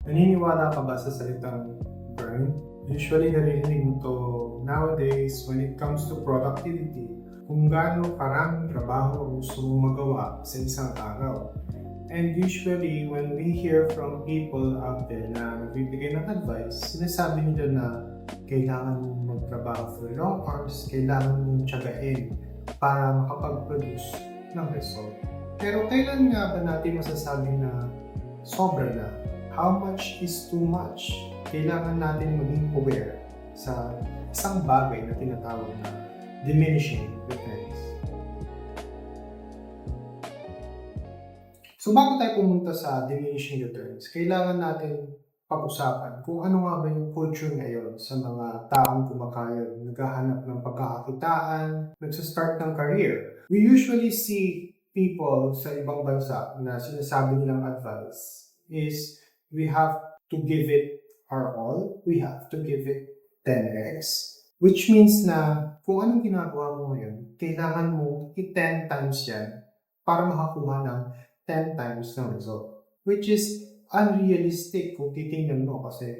Naniniwala ka ba sa salitang burn? Usually naririnig mo to nowadays when it comes to productivity, kung gaano karaming trabaho ang gusto mong magawa sa isang araw. And usually, when we hear from people out there na nagbibigay ng advice, sinasabi nila na kailangan mong magtrabaho for long hours, kailangan mong tiyagain para makapag-produce ng result. Pero kailan nga ba natin masasabi na sobra na? How much is too much? Kailangan natin maging aware sa isang bagay na tinatawag na diminishing returns. So bago tayo pumunta sa diminishing returns, kailangan natin pag-usapan kung ano nga ba yung culture ngayon sa mga taong kumakayod, naghahanap ng pagkakakitaan, nagsa-start ng career. We usually see people sa ibang bansa na sinasabi nilang advice is we have to give it our all, we have to give it 10x. Which means na kung anong ginagawa mo ngayon, kailangan mo i-10 times yan para makakuha ng 10 times ng result. Which is unrealistic kung titingnan mo kasi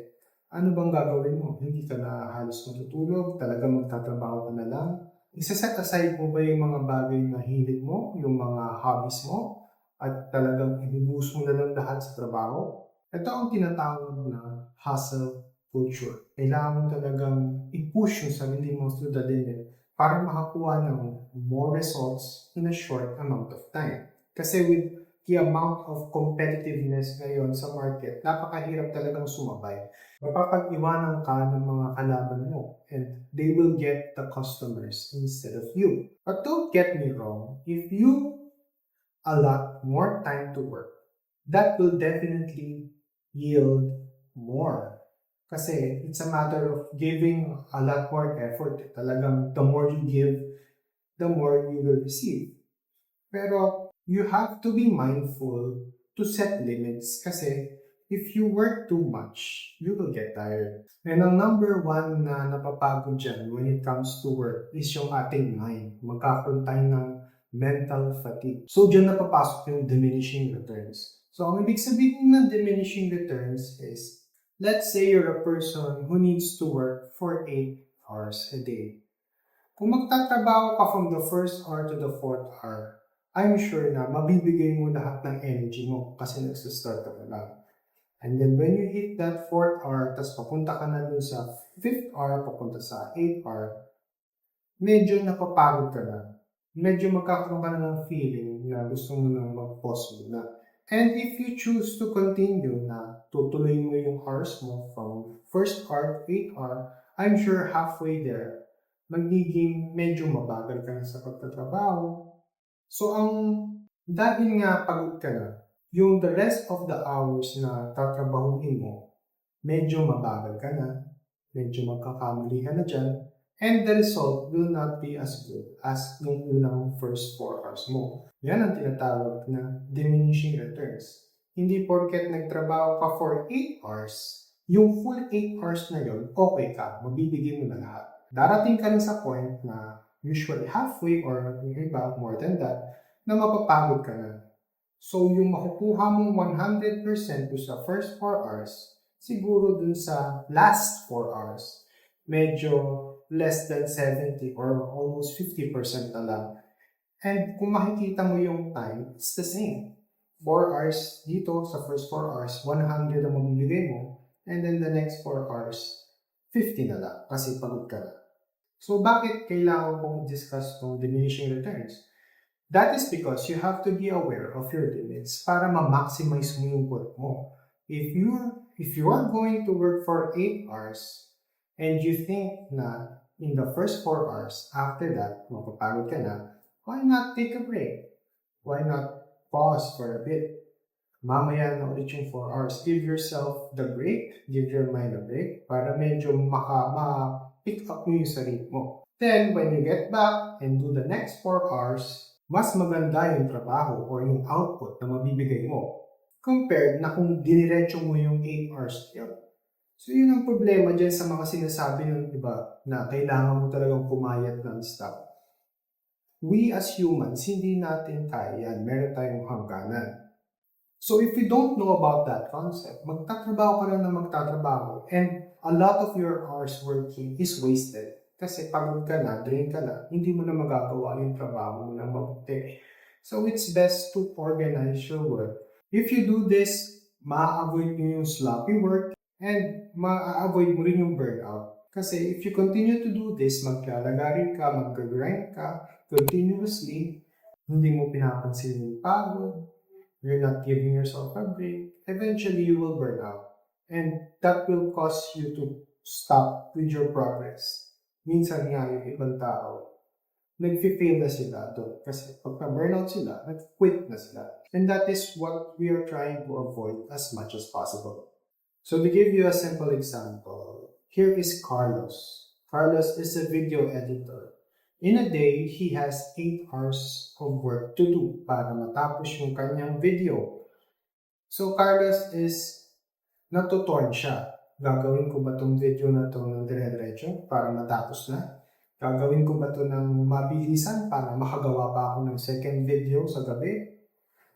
ano bang gagawin mo? Hindi ka na halos matutulog, talaga magtatrabaho ka na lang. Isa-set aside mo ba yung mga bagay na hilig mo, yung mga hobbies mo, at talagang ibubuhos mo na lang lahat sa trabaho? Ito ang tinatawag na hustle culture. Kailangan mo talagang i-push yung sarili mo to the limit para makakuha ng more results in a short amount of time. Kasi with the amount of competitiveness ngayon sa market, napakahirap talagang sumabay. Mapapag-iwanan ka ng mga kalaban mo and they will get the customers instead of you. But don't get me wrong, if you allot more time to work, that will definitely yield more. Kasi it's a matter of giving a lot more effort. Talagang the more you give, the more you will receive. Pero you have to be mindful to set limits kasi if you work too much, you will get tired. And ang number one na napapagod dyan when it comes to work is yung ating mind. Magkakaroon tayo ng mental fatigue. So dyan napapasok yung diminishing returns. So ang ibig sabihin ng diminishing returns is, let's say you're a person who needs to work for 8 hours a day. Kung magtatrabaho ka from the first hour to the fourth hour, I'm sure na mabibigay mo lahat ng energy mo kasi nagsistart ka na lang. And then when you hit that fourth hour, tas papunta ka na dun sa fifth hour, papunta sa 8th hour, medyo napapagod ka na. Medyo magkakaroon ka na ng feeling na gusto mo nang mag-pause muna. And if you choose to continue na tutuloy mo yung hours mo from first hour to 8th hour, I'm sure halfway there, magiging medyo mabagal ka na sa pagtatrabaho. So ang dahil nga pagod ka na, yung the rest of the hours na tatrabahuin mo, medyo mabagal ka na, medyo magkakamali ka na dyan, and the result will not be as good as yung unang first 4 hours mo. Yan ang tinatawag na diminishing returns. Hindi porket nagtrabaho ka for 8 hours, yung full 8 hours na yun, okay ka, mabibigyan mo na lahat. Darating ka rin sa point na usually halfway or yung iba, more than that, na mapapagod ka na. So, yung makukuha mong 100% do sa first 4 hours, siguro dun sa last 4 hours, medyo less than 70 or almost 50% na lang. And kung makikita mo yung time, it's the same. 4 hours dito sa first 4 hours, 100 ang mabibigay mo, and then the next 4 hours, 50 na lang kasi pagod ka na. So, bakit kailangan kong discuss itong diminishing returns? That is because you have to be aware of your limits para ma-maximize mo yung work mo. If you are going to work for 8 hours and you think na in the first 4 hours, after that, mapapagod ka na, why not take a break? Why not pause for a bit? Mamaya na ulit yung 4 hours. Give yourself the break, give your mind a break para medyo pick up mo yung sarili mo. Then, when you get back and do the next 4 hours, mas maganda yung trabaho or yung output na mabibigay mo compared na kung diniretso mo yung 8 hours yun. So, yun ang problema dyan sa mga sinasabi ng iba na kailangan mo talagang pumayat non-stop. We as humans, hindi natin kaya yan. Meron tayong hangganan. So if you don't know about that concept, magtatrabaho ka lang na magtatrabaho and a lot of your hours working is wasted. Kasi pagod ka na, drain ka na, hindi mo na magagawa yung trabaho mo na mabuti. So it's best to organize your work. If you do this, ma-avoid mo yung sloppy work and ma-avoid mo rin yung burnout. Kasi if you continue to do this, maglalagarin ka, mag-grind ka continuously, hindi mo pinapansin yung pagod, you're not giving yourself a break, eventually you will burn out. And that will cause you to stop with your progress. Minsan nga yung ibang tao, nag-fail na sila doon. Kasi pag na-burnout sila, nag-quit na sila. And that is what we are trying to avoid as much as possible. So to give you a simple example, here is Carlos. Carlos is a video editor. In a day, he has 8 hours of work to do para matapos yung kanyang video. So Carlos is natutorn siya. Gagawin ko ba itong video na ito ng dire-diretso para matapos na? Gagawin ko ba ito ng mabilisan para makagawa pa ako ng second video sa gabi?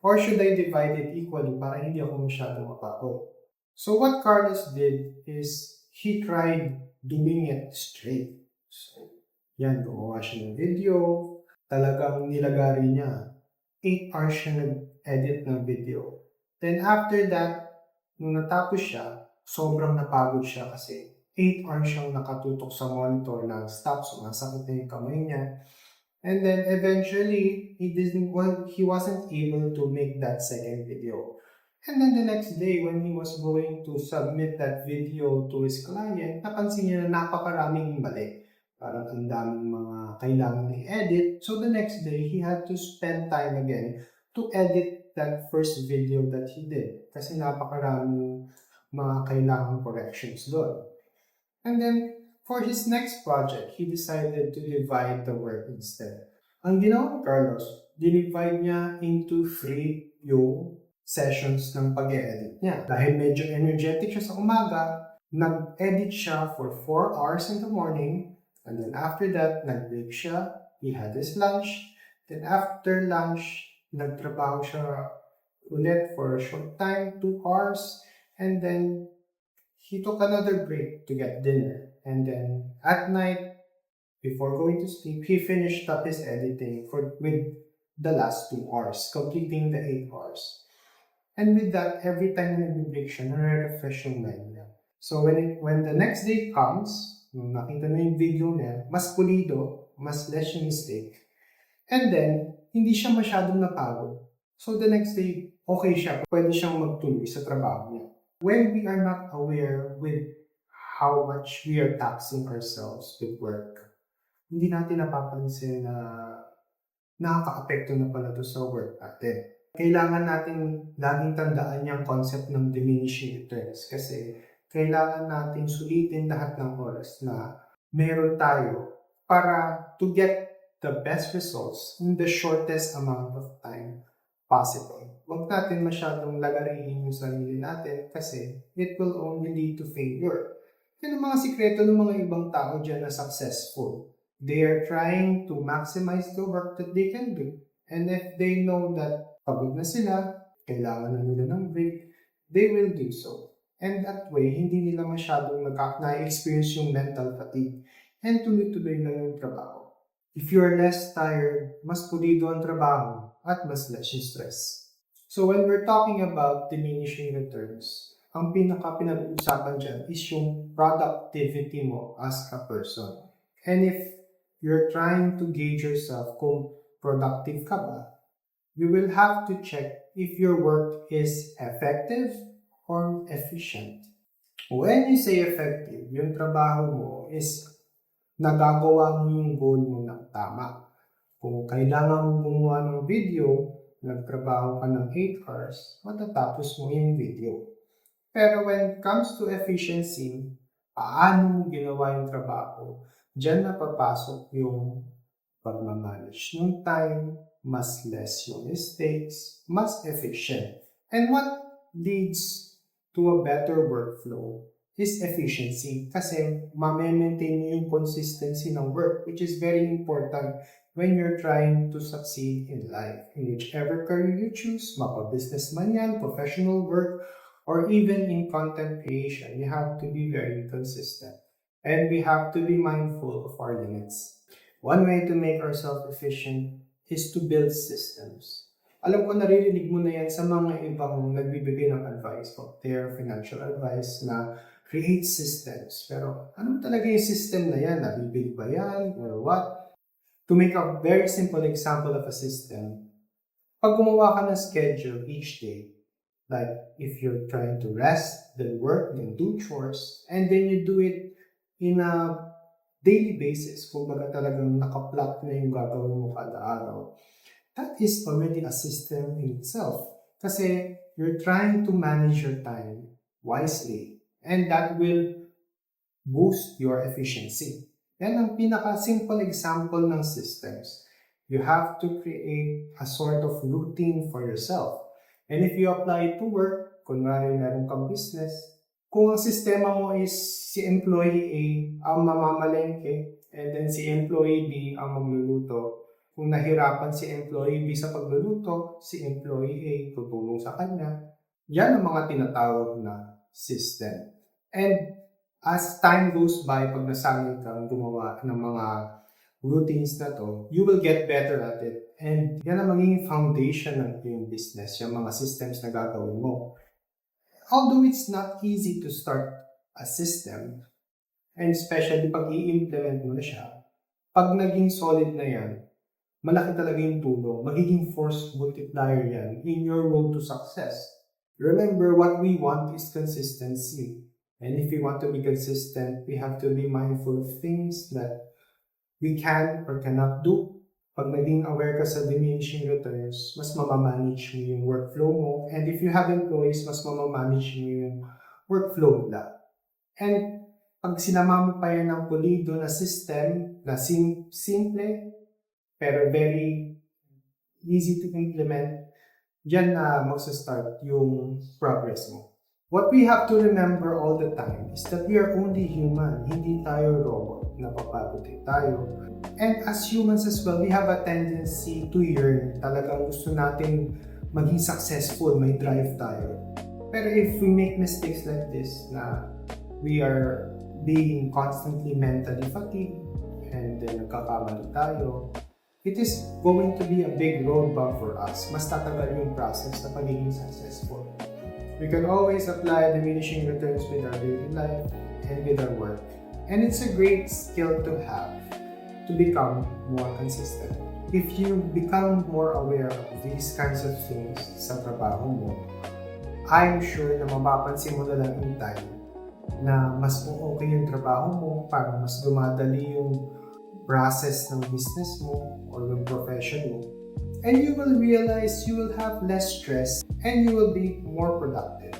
Or should I divide it equally para hindi ako masyadong mapagod? So what Carlos did is he tried doing it straight. So, yan, gumawa siya ng video. Talagang nilagari niya. 8 hours siya nag-edit ng video. Then after that, nung natapos siya, sobrang napagod siya kasi 8 hours siyang nakatutok sa monitor non-stop. So, masakit na yung kamay niya. And then eventually, he wasn't able to make that second video. And then the next day, when he was going to submit that video to his client, napansin niya na napakaraming mali. Parang ang daming mga kailangan i-edit. So the next day, he had to spend time again to edit that first video that he did. Kasi napakaraming mga kailangan corrections doon. And then, for his next project, he decided to divide the work instead. Ang ginawa ni Carlos, dinivide niya into 3 yung sessions ng pag-edit niya. Dahil medyo energetic siya sa umaga, nag-edit siya for 4 hours in the morning, and then after that, nag-break siya, he had his lunch, then after lunch, nagtrabaho siya ulit for a short time, 2 hours, and then he took another break to get dinner. And then at night, before going to sleep, he finished up his editing with the last 2 hours, completing the 8 hours. And with that, every time na nag-break siya, nare-refresh yung mind niya. So when the next day comes, nung nakita na yung video niya, mas pulido, mas less yung mistake. And then, hindi siya masyadong napagod. So the next day, okay siya. Pwede siyang magtuloy sa trabaho niya. When we are not aware with how much we are taxing ourselves with work, hindi natin napapansin na nakaka-apekto na pala ito sa work natin. Kailangan natin laging tandaan yung concept ng diminishing returns kasi kailangan natin sulitin lahat ng oras na meron tayo para to get the best results in the shortest amount of time possible. Huwag natin masyadong lagarihin yung sarili natin kasi it will only lead to failure. Yan ang mga sikreto ng mga ibang tao dyan na successful. They are trying to maximize the work that they can do. And if they know that pagod na sila, kailangan na nila ng break, they will do so. And that way, hindi nila masyadong na-experience yung mental fatigue and tuloy-tuloy lang yung trabaho. If you're less tired, mas pulido ang trabaho at mas less yung stress. So when we're talking about diminishing returns, ang pinag-uusapan dyan is yung productivity mo as a person. And if you're trying to gauge yourself kung productive ka ba, you will have to check if your work is effective or efficient. When you say effective, yung trabaho mo is nagagawa mo yung goal mo ng tama. Kung kailangan mo gumawa ng video, nagtrabaho ka ng 8 hours, matatapos mo yung video. Pero when it comes to efficiency, paano mo ginawa yung trabaho, dyan na papasok yung pagmamanage ng time, mas less yung mistakes, mas efficient. And what leads to a better workflow is efficiency. Kasi ma-maintain nyo yung consistency ng work, which is very important when you're trying to succeed in life. In whichever career you choose, mapa-business man yan, professional work, or even in content creation, you have to be very consistent. And we have to be mindful of our limits. One way to make ourselves efficient is to build systems. Alam ko naririnig mo na yan sa mga ibang nagbibigay ng advice o their financial advice na create systems. Pero ano talaga yung system na yan? Nabibig ba yan? Or what? To make a very simple example of a system, pag gumawa ka ng schedule each day, like if you're trying to rest, then work, then do chores, and then you do it in a daily basis, kung baga talagang nakaplot na yung gagawin mo kada araw, that is already a system in itself. Kasi you're trying to manage your time wisely, and that will boost your efficiency. Yan ang pinaka-simple example ng systems. You have to create a sort of routine for yourself. And if you apply it to work, kunwari meron kang business, kung ang sistema mo is si employee A ang mamamalengke, and then si employee B ang magluluto, kung nahirapan si employee B sa pagluluto, si employee A tutulong sa kanya, yan ang mga tinatawag na system. And as time goes by, pag nasanay kang gumawa ng mga routines na to, you will get better at it. And yan ang magiging foundation ng iyong business, yung mga systems na gagawin mo. Although it's not easy to start a system, and especially pag i-implement mo na siya, pag naging solid na yan, malaki talaga yung tulong, magiging force multiplier yan in your road to success. Remember, what we want is consistency. And if we want to be consistent, we have to be mindful of things that we can or cannot do. Pag naging aware ka sa diminishing returns, mas mamamanage mo yung workflow mo. And if you have employees, mas mamamanage mo yung workflow nila. And pag sinama mo pa yan ng pulido na system na simple, pero very easy to implement, dyan na magsa-start yung progress mo. What we have to remember all the time is that we are only human, hindi tayo robot, napapagod tayo. And as humans as well, we have a tendency to yearn. Talagang gusto natin maging successful, may drive tayo. Pero if we make mistakes like this, na we are being constantly mentally fatigued, and then nagkakamali tayo, it is going to be a big roadblock for us. Mas tatagal yung process na pagiging successful. We can always apply diminishing returns with our daily life and with our work. And it's a great skill to have to become more consistent. If you become more aware of these kinds of things sa trabaho mo, I'm sure na mapapansin mo na lang in time na mas okay yung trabaho mo, para mas dumadali yung process ng business mo or yung profession mo. And you will realize you will have less stress and you will be more productive.